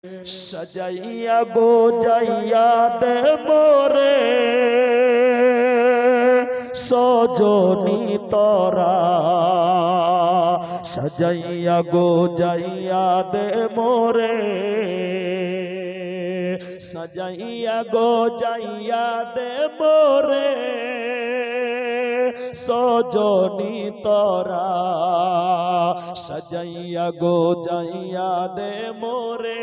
सजैया गो जैया दे मोरे सजनी तोरा सजैया गो जैया दे मोरे सजैया गो जैया दे मोरे सजनी तोरा सजैया गो जैया दे मोरे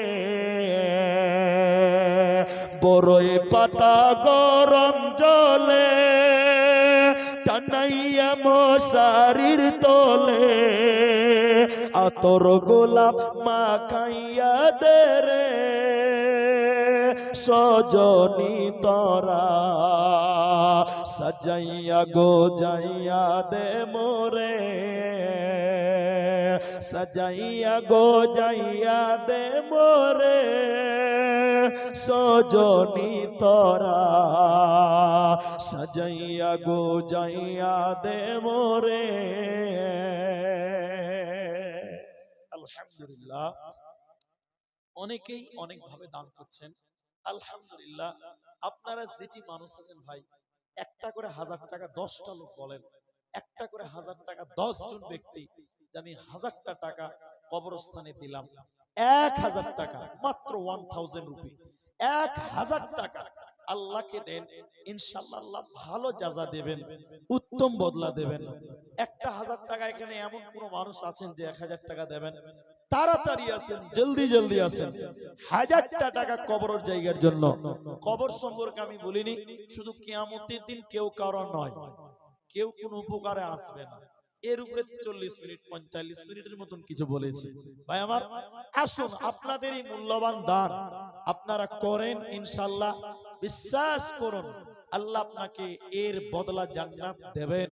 बरई पाता गरम जले টানাইয়া মশারির তলে আতর গোলাপ মাখাইয়া দে রে সজনী তরা সাজাইয়া গো যাইয়া দে মোরে সাজাইয়া গো যাইয়া দে মোরে সজনী তরা সাজাইয়া গো যাইয়া দে মোরে। আলহামদুলিল্লাহ, অনেকেই অনেক ভাবে দান করছেন। আলহামদুলিল্লাহ, আপনারা যেটি মানুষ আছেন ভাই, একটা করে 1000 টাকা 10টা লোক বলেন, একটা করে 1000 টাকা 10 জন ব্যক্তি, আমি 1000টা টাকা কবরস্থানে দিলাম। 1000 টাকা মাত্র 1000 রুপি, 1000 টাকা আল্লাহকে দেন, ইনশাআল্লাহ আল্লাহ ভালো জাযা দেবেন, উত্তম বদলা দেবেন। একটা 1000 টাকা, এখানে এমন কোন মানুষ আছেন যে 1000 টাকা দেবেন? তাড়াতাড়ি আছেন, জলদি জলদি আছেন। 1000টা টাকা কবরের জায়গার জন্য। কবর সম্পর্কে আমি বলিনি, শুধু কিয়ামতের দিন কেউ কারো নয়, কেউ কোন উপকারে আসবে না, এর উপরে 40 মিনিট 45 মিনিটের মতন কিছু বলেছি। ভাই আমার, আসুন আপনাদের এই মূল্যবান দান আপনারা করেন, ইনশাআল্লাহ বিশ্বাস করুন আল্লাহ আপনাকে এর বদলা জান্নাত দেবেন।